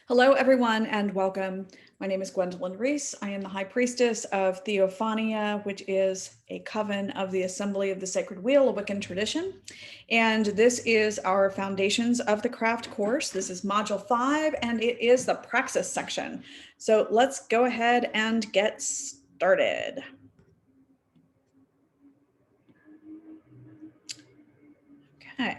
Hello, everyone, and welcome. My name is Gwendolyn Reese. I am the High Priestess of Theophania, which is a coven of the Assembly of the Sacred Wheel, a Wiccan tradition. And this is our Foundations of the Craft course. This is Module 5, and it is the Praxis section. So let's go ahead and get started. Okay.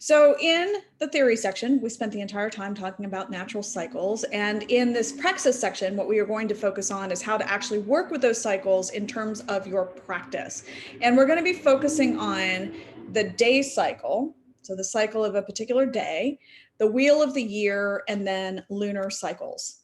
So in the theory section, we spent the entire time talking about natural cycles. And in this praxis section, what we are going to focus on is how to actually work with those cycles in terms of your practice. And we're going to be focusing on the day cycle, so the cycle of a particular day, the wheel of the year, and then lunar cycles.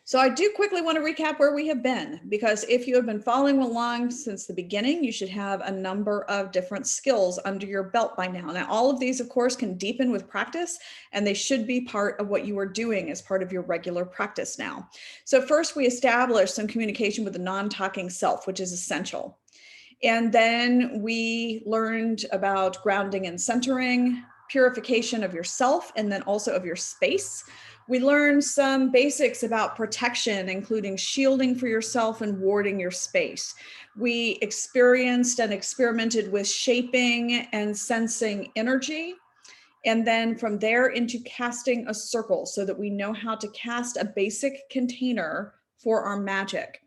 So I do quickly want to recap where we have been, because if you have been following along since the beginning, you should have a number of different skills under your belt by now. Now, all of these, of course, can deepen with practice, and they should be part of what you are doing as part of your regular practice now. So first, we established some communication with the non-talking self, which is essential. And then we learned about grounding and centering, purification of yourself, and then also of your space. We learned some basics about protection, including shielding for yourself and warding your space. We experienced and experimented with shaping and sensing energy. And then from there into casting a circle so that we know how to cast a basic container for our magic.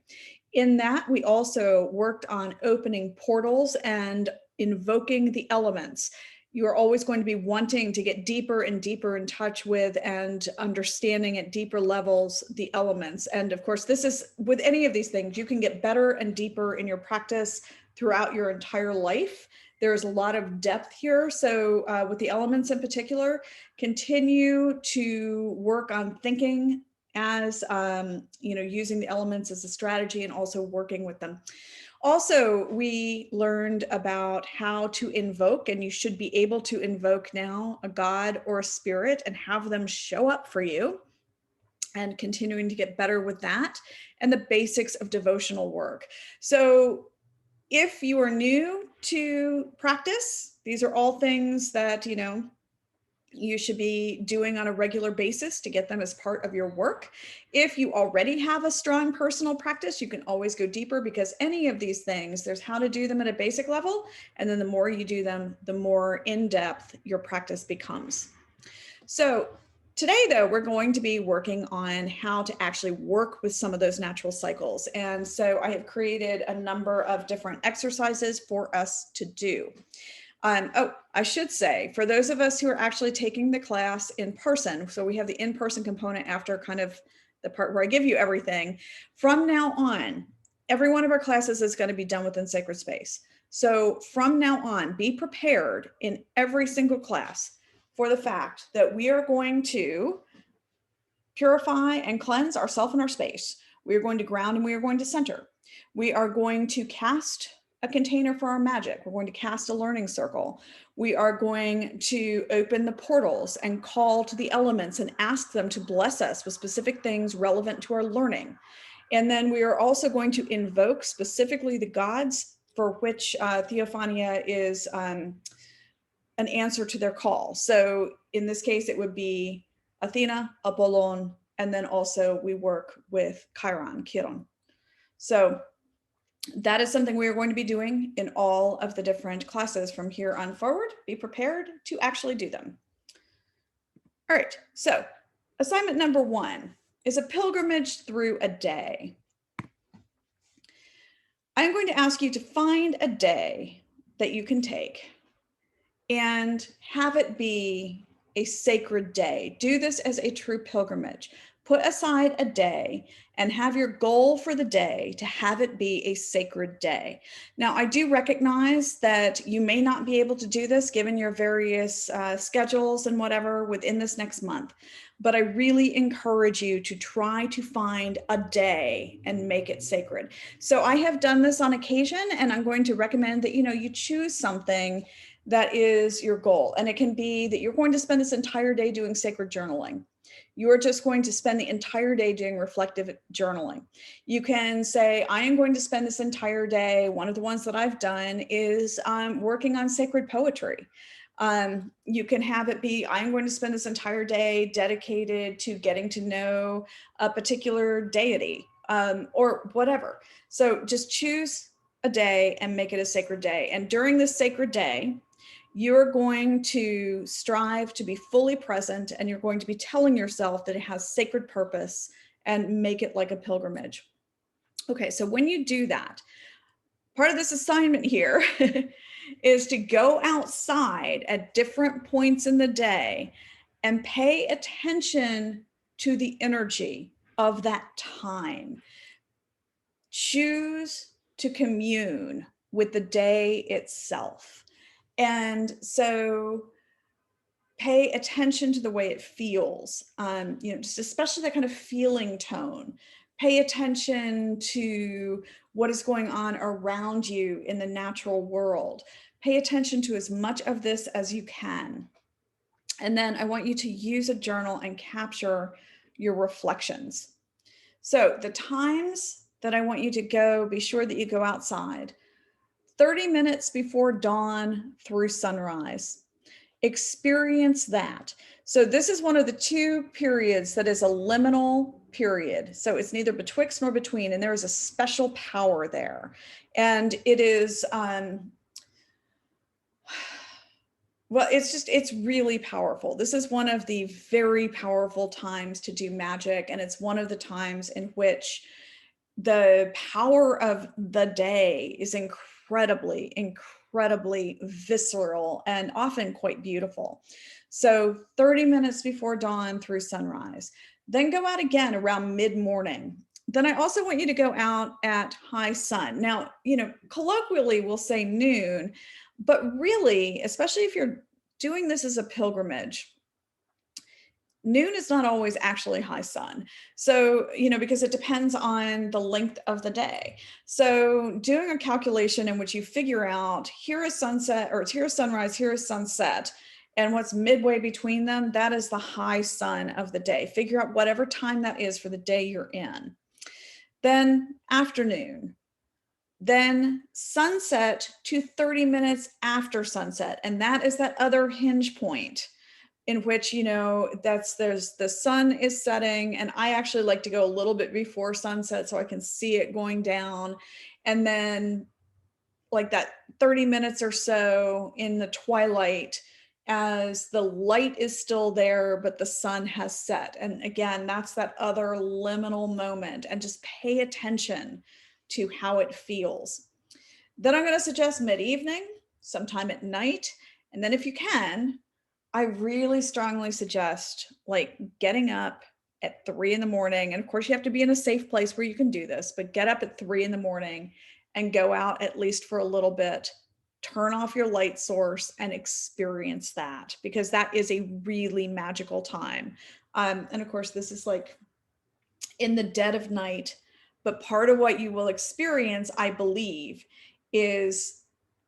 In that, we also worked on opening portals and invoking the elements. You are always going to be wanting to get deeper and deeper in touch with and understanding at deeper levels the elements. And of course, this is with any of these things, you can get better and deeper in your practice throughout your entire life. There's a lot of depth here. So with the elements in particular, continue to work on thinking as, using the elements as a strategy and also working with them. Also, we learned about how to invoke, and you should be able to invoke now a god or a spirit and have them show up for you, and continuing to get better with that, and the basics of devotional work. So if you are new to practice, these are all things that, you should be doing on a regular basis to get them as part of your work. If you already have a strong personal practice, you can always go deeper, because any of these things, there's how to do them at a basic level. And then the more you do them, the more in-depth your practice becomes. So today, though, we're going to be working on how to actually work with some of those natural cycles. And so I have created a number of different exercises for us to do. I should say, for those of us who are actually taking the class in person, so we have the in-person component after kind of the part where I give you everything. From now on, every one of our classes is going to be done within sacred space. So from now on, be prepared in every single class for the fact that we are going to purify and cleanse ourselves and our space. We are going to ground and we are going to center. We are going to cast a container for our magic. We're going to cast a learning circle. We are going to open the portals and call to the elements and ask them to bless us with specific things relevant to our learning. And then we are also going to invoke specifically the gods for which Theophania is an answer to their call. So in this case, it would be Athena, Apollon, and then also we work with Chiron. So that is something we are going to be doing in all of the different classes from here on forward. Be prepared to actually do them. All right, so assignment number 1 is a pilgrimage through a day. I'm going to ask you to find a day that you can take and have it be a sacred day. Do this as a true pilgrimage. Put aside a day and have your goal for the day to have it be a sacred day. Now, I do recognize that you may not be able to do this given your various schedules and whatever within this next month, but I really encourage you to try to find a day and make it sacred. So I have done this on occasion, and I'm going to recommend that, you choose something that is your goal. And it can be that you're going to spend this entire day doing sacred journaling. You are just going to spend the entire day doing reflective journaling. You can say, I am going to spend this entire day. One of the ones that I've done is working on sacred poetry. You can have it be, I'm going to spend this entire day dedicated to getting to know a particular deity, or whatever. So just choose a day and make it a sacred day. And during this sacred day, you're going to strive to be fully present, and you're going to be telling yourself that it has sacred purpose and make it like a pilgrimage. Okay, so when you do that, part of this assignment here is to go outside at different points in the day and pay attention to the energy of that time. Choose to commune with the day itself. And so pay attention to the way it feels, just especially that kind of feeling tone. Pay attention to what is going on around you in the natural world. Pay attention to as much of this as you can. And then I want you to use a journal and capture your reflections. So the times that I want you to go, be sure that you go outside 30 minutes before dawn through sunrise. Experience that. So this is one of the two periods that is a liminal period. So it's neither betwixt nor between, and there is a special power there. And it is, well, it's really powerful. This is one of the very powerful times to do magic. And it's one of the times in which the power of the day is incredibly visceral and often quite beautiful. So 30 minutes before dawn through sunrise, then go out again around mid-morning. Then I also want you to go out at high sun. Now, colloquially we'll say noon, but really, especially if you're doing this as a pilgrimage, noon is not always actually high sun. So, because it depends on the length of the day. So doing a calculation in which you figure out here is sunset, or here is sunrise, here is sunset, and what's midway between them, that is the high sun of the day. Figure out whatever time that is for the day you're in. Then afternoon, then sunset to 30 minutes after sunset. And that is that other hinge point in which, there's the sun is setting, and I actually like to go a little bit before sunset so I can see it going down. And then like that 30 minutes or so in the twilight as the light is still there, but the sun has set. And again, that's that other liminal moment, and just pay attention to how it feels. Then I'm going to suggest mid-evening, sometime at night. And then if you can, I really strongly suggest like getting up at 3 in the morning. And of course you have to be in a safe place where you can do this, but get up at 3 in the morning and go out at least for a little bit, turn off your light source and experience that, because that is a really magical time. And of course this is like in the dead of night, but part of what you will experience, I believe, is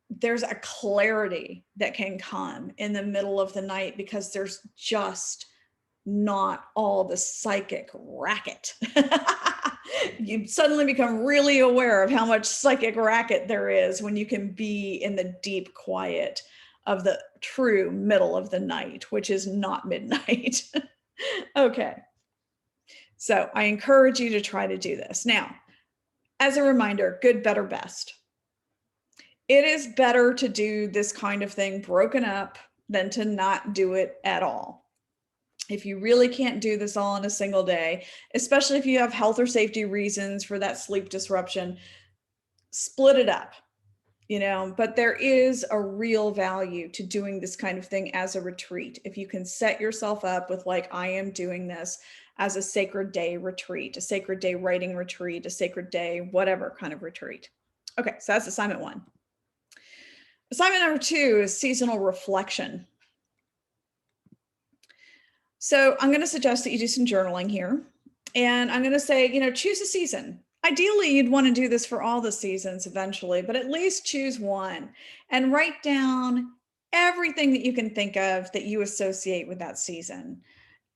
there's a clarity that can come in the middle of the night, because there's just not all the psychic racket. You suddenly become really aware of how much psychic racket there is when you can be in the deep quiet of the true middle of the night, which is not midnight. Okay. So I encourage you to try to do this. Now, as a reminder, good, better, best. It is better to do this kind of thing broken up than to not do it at all. If you really can't do this all in a single day, especially if you have health or safety reasons for that sleep disruption, split it up, but there is a real value to doing this kind of thing as a retreat. If you can set yourself up with like, I am doing this as a sacred day retreat, a sacred day writing retreat, a sacred day, whatever kind of retreat. Okay, so that's assignment 1. Assignment number 2 is seasonal reflection. So I'm going to suggest that you do some journaling here. And I'm going to say, choose a season. Ideally, you'd want to do this for all the seasons eventually, but at least choose one and write down everything that you can think of that you associate with that season.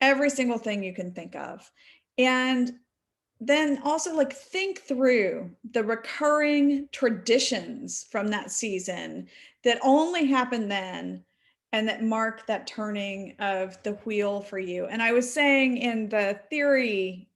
Every single thing you can think of. And then also like think through the recurring traditions from that season that only happen then, and that mark that turning of the wheel for you. And I was saying in the theory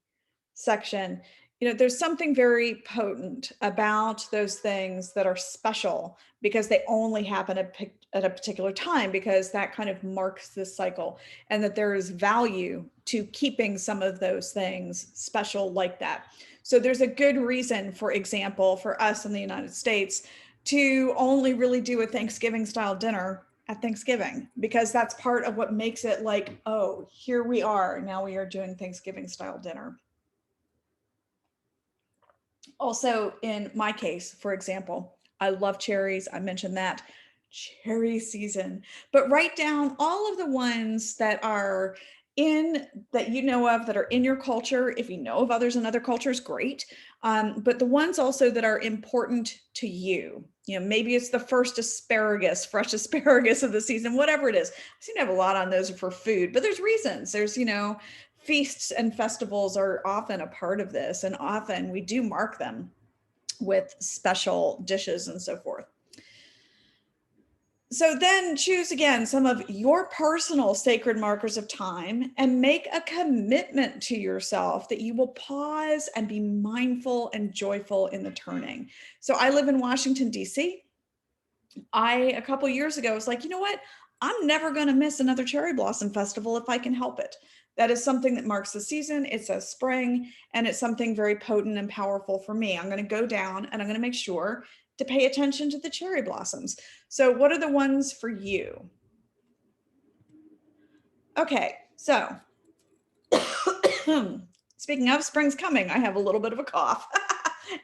section, there's something very potent about those things that are special because they only happen at a particular time, because that kind of marks this cycle, and that there is value to keeping some of those things special like that. So there's a good reason, for example, for us in the United States to only really do a Thanksgiving style dinner at Thanksgiving, because that's part of what makes it like, oh, here we are. Now we are doing Thanksgiving style dinner. Also, in my case, for example, I love cherries. I mentioned that. Cherry season. But write down all of the ones that are that you know of, that are in your culture. If you know of others in other cultures, great. But the ones also that are important to you. Maybe it's the first asparagus, fresh asparagus of the season, whatever it is. I seem to have a lot on those for food, but there's reasons. There's, feasts and festivals are often a part of this, and often we do mark them with special dishes and so forth. So then choose again some of your personal sacred markers of time and make a commitment to yourself that you will pause and be mindful and joyful in the turning. So I live in Washington, D.C. A couple years ago, was like, you know what? I'm never going to miss another cherry blossom festival if I can help it. That is something that marks the season. It's a spring, and it's something very potent and powerful for me. I'm going to go down and I'm going to make sure to pay attention to the cherry blossoms. So what are the ones for you? Okay, so speaking of, spring's coming. I have a little bit of a cough.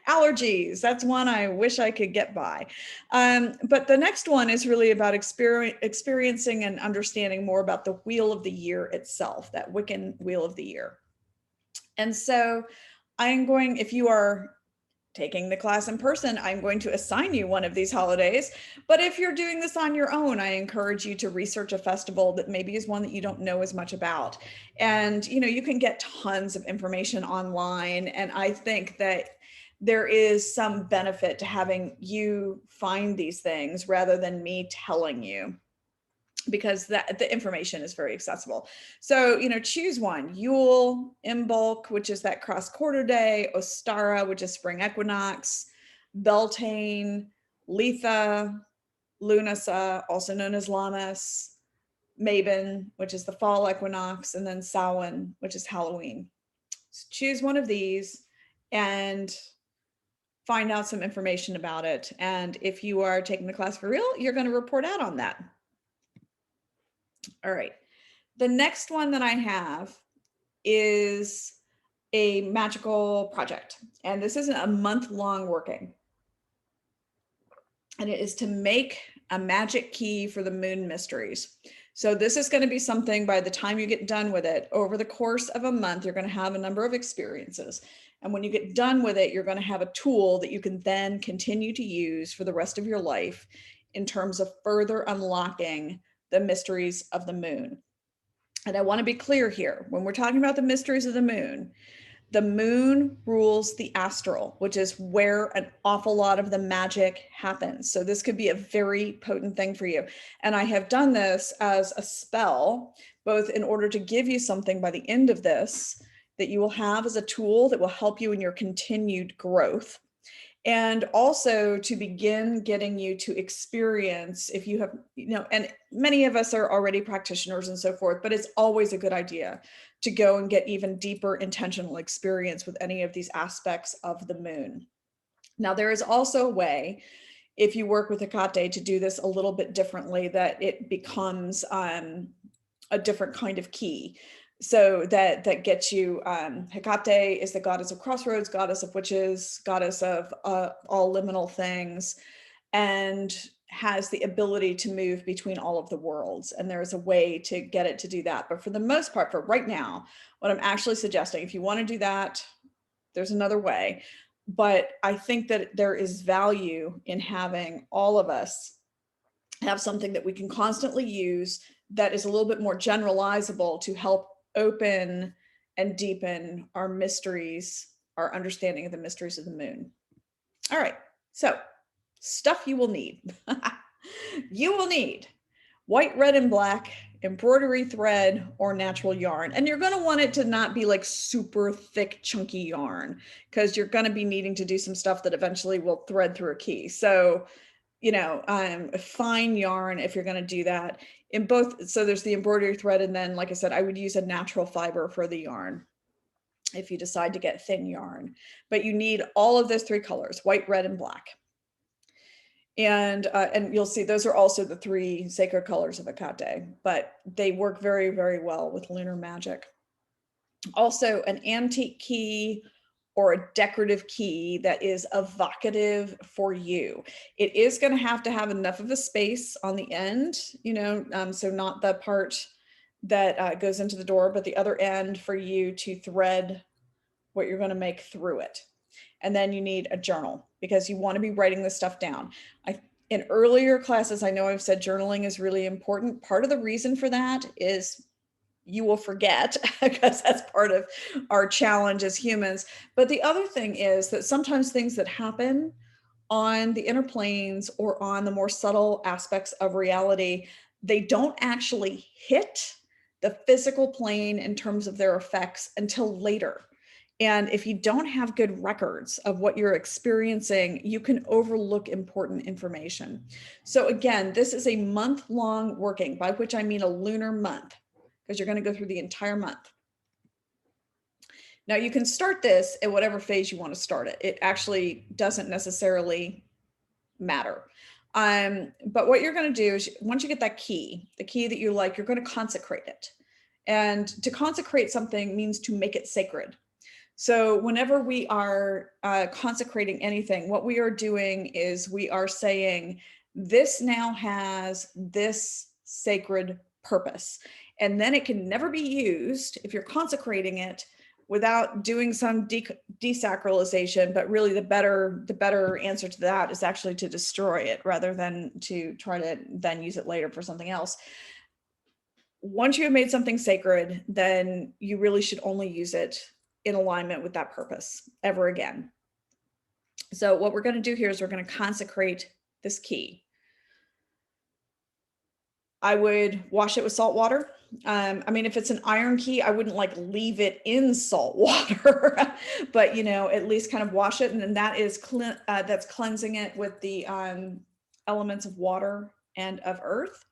Allergies, that's one I wish I could get by. But the next one is really about experiencing and understanding more about the wheel of the year itself, that Wiccan wheel of the year. And so if you are taking the class in person, I'm going to assign you one of these holidays. But if you're doing this on your own, I encourage you to research a festival that maybe is one that you don't know as much about. And, you can get tons of information online. And I think that there is some benefit to having you find these things rather than me telling you, because the information is very accessible. So, choose one. Yule, Imbolc, which is that cross quarter day, Ostara, which is spring equinox, Beltane, Letha, Lunasa, also known as Lammas, Mabon, which is the fall equinox, and then Samhain, which is Halloween. So choose one of these and find out some information about it. And if you are taking the class for real, you're going to report out on that. All right. The next one that I have is a magical project. And this isn't a month-long working. And it is to make a magic key for the moon mysteries. So this is going to be something, by the time you get done with it, over the course of a month, you're going to have a number of experiences. And when you get done with it, you're going to have a tool that you can then continue to use for the rest of your life in terms of further unlocking the mysteries of the moon. And I want to be clear here, when we're talking about the mysteries of the moon rules the astral, which is where an awful lot of the magic happens. So this could be a very potent thing for you. And I have done this as a spell, both in order to give you something by the end of this that you will have as a tool that will help you in your continued growth, and also to begin getting you to experience, if you have, and many of us are already practitioners and so forth, but it's always a good idea to go and get even deeper intentional experience with any of these aspects of the moon. Now, there is also a way, if you work with Hecate, to do this a little bit differently, that it becomes a different kind of key. So that gets you, Hecate is the goddess of crossroads, goddess of witches, goddess of all liminal things, and has the ability to move between all of the worlds. And there's a way to get it to do that. But for the most part, for right now, what I'm actually suggesting, if you want to do that, there's another way. But I think that there is value in having all of us have something that we can constantly use that is a little bit more generalizable to help open and deepen our mysteries, our understanding of the mysteries of the moon. All right, so stuff you will need. You will need white, red, and black, embroidery thread, or natural yarn. And you're going to want it to not be like super thick, chunky yarn, because you're going to be needing to do some stuff that eventually will thread through a key. So, you know, fine yarn if you're going to do that in both. So there's the embroidery thread. And then, like I said, I would use a natural fiber for the yarn if you decide to get thin yarn. But you need all of those 3 colors, white, red, and black. And you'll see those are also the 3 sacred colors of Hecate, but they work very, very well with lunar magic. Also, an antique key or a decorative key that is evocative for you. It is going to have enough of a space on the end, you know, so not the part that goes into the door, but the other end for you to thread what you're going to make through it. And then you need a journal, because you want to be writing this stuff down. In earlier classes, I know I've said journaling is really important. Part of the reason for that is you will forget, because that's part of our challenge as humans. But the other thing is that sometimes things that happen on the inner planes or on the more subtle aspects of reality, they don't actually hit the physical plane in terms of their effects until later. And if you don't have good records of what you're experiencing, you can overlook important information. So again, this is a month-long working, by which I mean a lunar month, because you're going to go through the entire month. Now you can start this at whatever phase you want to start it. It actually doesn't necessarily matter. But what you're going to do is, once you get that key, the key that you like, you're going to consecrate it. And to consecrate something means to make it sacred. So whenever we are consecrating anything, what we are doing is we are saying, this now has this sacred purpose. And then it can never be used, if you're consecrating it, without doing some desacralization. But really the better answer to that is actually to destroy it, rather than to try to then use it later for something else. Once you have made something sacred, then you really should only use it in alignment with that purpose ever again. So what we're going to do here is we're going to consecrate this key. I would wash it with salt water. I mean, if it's an iron key, I wouldn't like leave it in salt water, but you know, at least kind of wash it. And then that is that's cleansing it with the elements of water and of earth.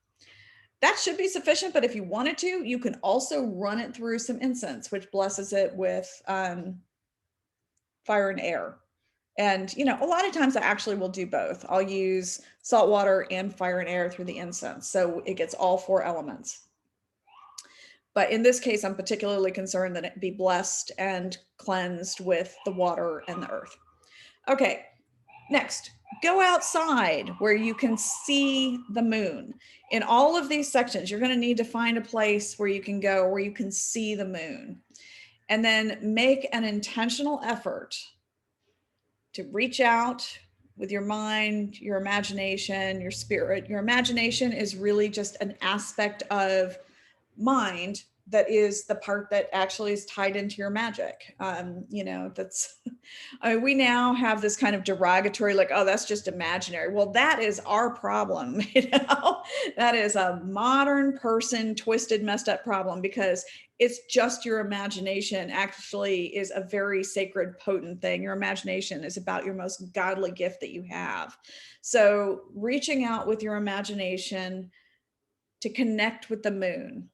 That should be sufficient, but if you wanted to, you can also run it through some incense, which blesses it with fire and air. And, you know, a lot of times I actually will do both. I'll use salt water and fire and air through the incense, so it gets all 4 elements. But in this case, I'm particularly concerned that it be blessed and cleansed with the water and the earth. Okay, next, go outside where you can see the moon. In all of these sections, you're going to need to find a place where you can go, where you can see the moon. And then make an intentional effort to reach out with your mind, your imagination, your spirit. Your imagination is really just an aspect of mind that is the part that actually is tied into your magic. You know, that's, I mean, we now have this kind of derogatory, like, oh, that's just imaginary. Well, that is our problem. You know, that is a modern person, twisted, messed up problem, because it's just your imagination actually is a very sacred, potent thing. Your imagination is about your most godly gift that you have. So reaching out with your imagination to connect with the moon.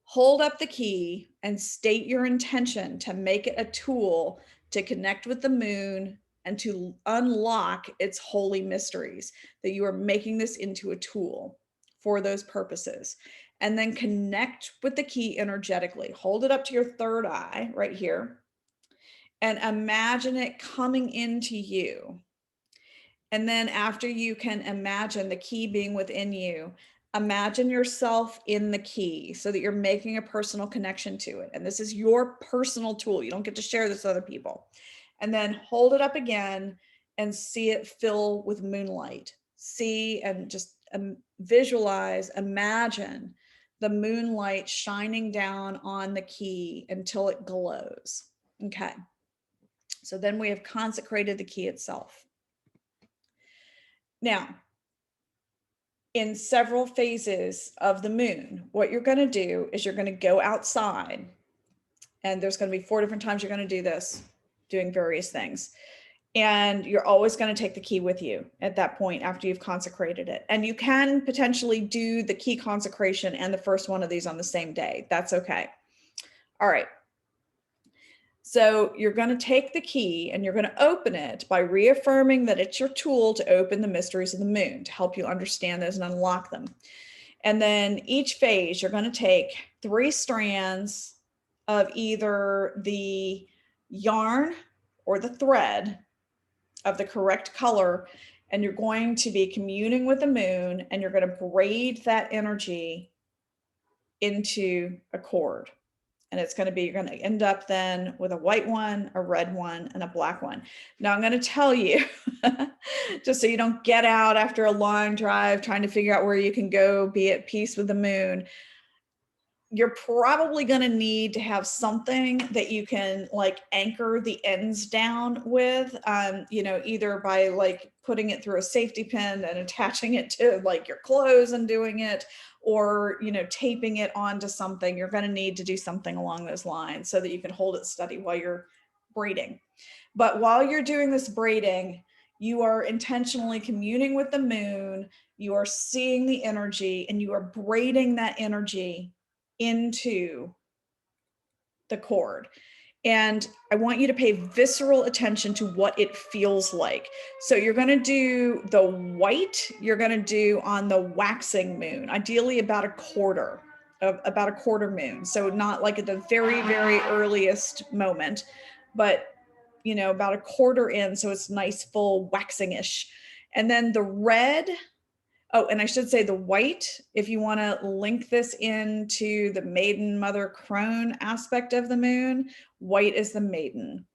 Hold up the key and state your intention to make it a tool to connect with the moon and to unlock its holy mysteries, that you are making this into a tool for those purposes. And then connect with the key energetically. Hold it up to your third eye right here and imagine it coming into you. And then after you can imagine the key being within you, imagine yourself in the key so that you're making a personal connection to it. And this is your personal tool. You don't get to share this with other people. And then hold it up again and see it fill with moonlight. See and just visualize, imagine the moonlight shining down on the key until it glows. Okay. So then we have consecrated the key itself. Now, in several phases of the moon, what you're going to do is you're going to go outside, and there's going to be 4 different times you're going to do this, doing various things. And you're always going to take the key with you at that point after you've consecrated it. And you can potentially do the key consecration and the first one of these on the same day. That's okay. All right. So you're going to take the key and you're going to open it by reaffirming that it's your tool to open the mysteries of the moon, to help you understand those and unlock them. And then each phase, you're going to take 3 strands of either the yarn or the thread of the correct color, and you're going to be communing with the moon, and you're going to braid that energy into a cord. And it's going to be, you're going to end up then with a white one, a red one, and a black one. Now I'm going to tell you, just so you don't get out after a long drive trying to figure out where you can go be at peace with the moon, you're probably going to need to have something that you can like anchor the ends down with, either by like putting it through a safety pin and attaching it to like your clothes and doing it, or, taping it onto something. You're going to need to do something along those lines so that you can hold it steady while you're braiding. But while you're doing this braiding, you are intentionally communing with the moon, you are seeing the energy, and you are braiding that energy into the cord. And I want you to pay visceral attention to what it feels like. So you're going to do the white, you're going to do on the waxing moon, ideally about a quarter moon. So not like at the very, very earliest moment, but about a quarter in. So it's nice, full waxing-ish. And then the red, oh, and I should say the white, if you want to link this into the maiden mother crone aspect of the moon, white is the maiden.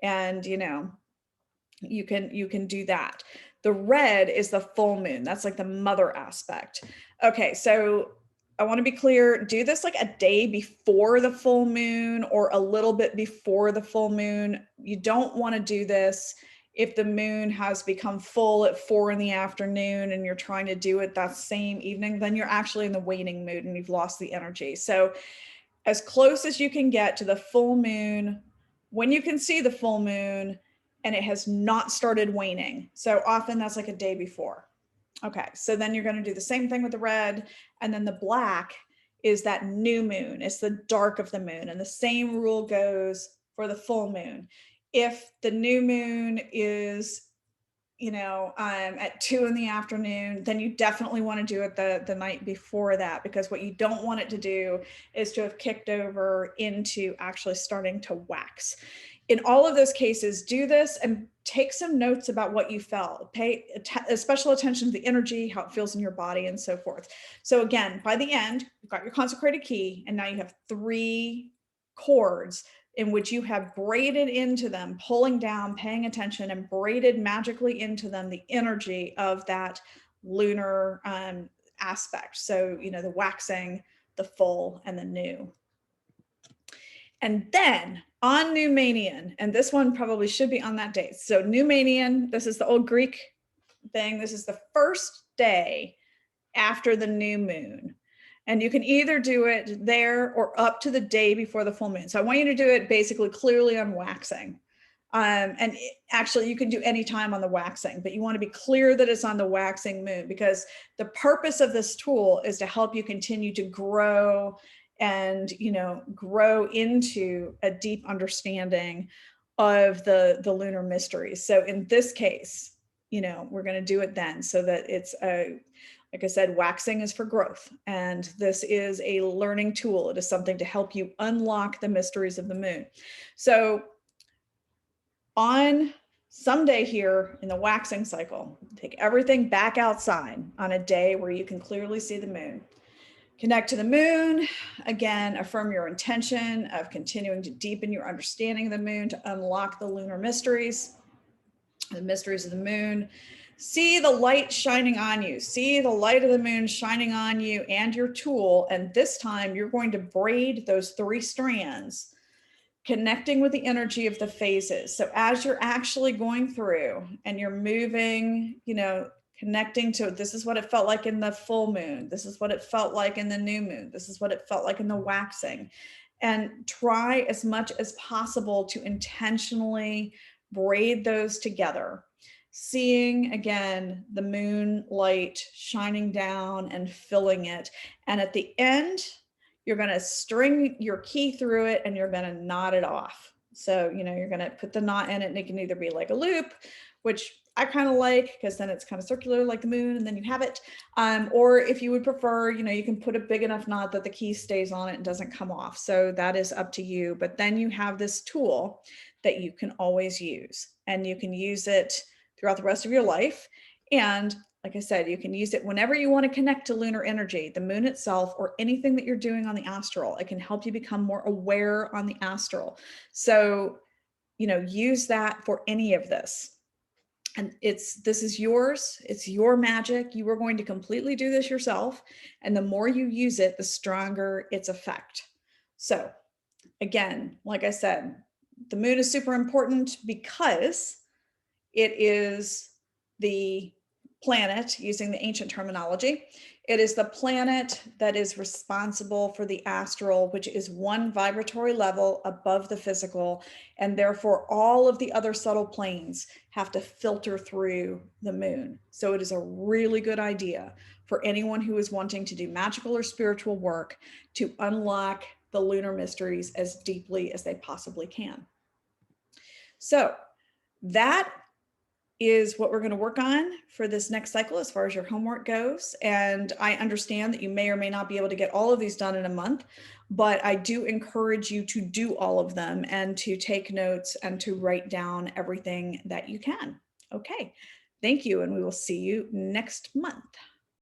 And, you can do that. The red is the full moon. That's like the mother aspect. Okay, so I want to be clear, do this like a day before the full moon or a little bit before the full moon. You don't want to do this if the moon has become full at 4 p.m. and you're trying to do it that same evening, then you're actually in the waning mood and you've lost the energy. So as close as you can get to the full moon, when you can see the full moon and it has not started waning. So often that's like a day before. Okay, so then you're going to do the same thing with the red, and then the black is that new moon. It's the dark of the moon, and the same rule goes for the full moon. If the new moon is, at 2 p.m, then you definitely want to do it the night before that, because what you don't want it to do is to have kicked over into actually starting to wax. In all of those cases, do this and take some notes about what you felt. Pay special attention to the energy, how it feels in your body, and so forth. So again, by the end, you've got your consecrated key, and now you have 3 cords in which you have braided into them, pulling down, paying attention, and braided magically into them the energy of that lunar aspect. So, the waxing, the full, and the new. And then on Numanian, and this one probably should be on that date. So Numanian, this is the old Greek thing. This is the first day after the new moon. And you can either do it there or up to the day before the full moon. So I want you to do it basically clearly on waxing. Actually, you can do any time on the waxing, but you want to be clear that it's on the waxing moon, because the purpose of this tool is to help you continue to grow and, grow into a deep understanding of the lunar mysteries. So in this case, we're going to do it then, so that it's like I said, waxing is for growth, and this is a learning tool. It is something to help you unlock the mysteries of the moon. So on someday here in the waxing cycle, take everything back outside on a day where you can clearly see the moon. Connect to the moon. Again, affirm your intention of continuing to deepen your understanding of the moon, to unlock the lunar mysteries, the mysteries of the moon. See the light shining on you. See the light of the moon shining on you and your tool. And this time you're going to braid those 3 strands, connecting with the energy of the phases. So as you're actually going through and you're moving, connecting to, this is what it felt like in the full moon. This is what it felt like in the new moon. This is what it felt like in the waxing. And try as much as possible to intentionally braid those together. Seeing again the moonlight shining down and filling it. And at the end, you're going to string your key through it and you're going to knot it off. So, you're going to put the knot in it, and it can either be like a loop, which I kind of like because then it's kind of circular like the moon, and then you have it. Or if you would prefer, you can put a big enough knot that the key stays on it and doesn't come off. So that is up to you. But then you have this tool that you can always use, and you can use it throughout the rest of your life. And like I said, you can use it whenever you want to connect to lunar energy, the moon itself, or anything that you're doing on the astral. It can help you become more aware on the astral. So, use that for any of this. And this is yours. It's your magic. You are going to completely do this yourself. And the more you use it, the stronger its effect. So again, like I said, the moon is super important because it is the planet, using the ancient terminology. It is the planet that is responsible for the astral, which is one vibratory level above the physical. And therefore, all of the other subtle planes have to filter through the moon. So it is a really good idea for anyone who is wanting to do magical or spiritual work to unlock the lunar mysteries as deeply as they possibly can. So that is what we're going to work on for this next cycle as far as your homework goes. And I understand that you may or may not be able to get all of these done in a month, but I do encourage you to do all of them and to take notes and to write down everything that you can. Okay, thank you, and we will see you next month.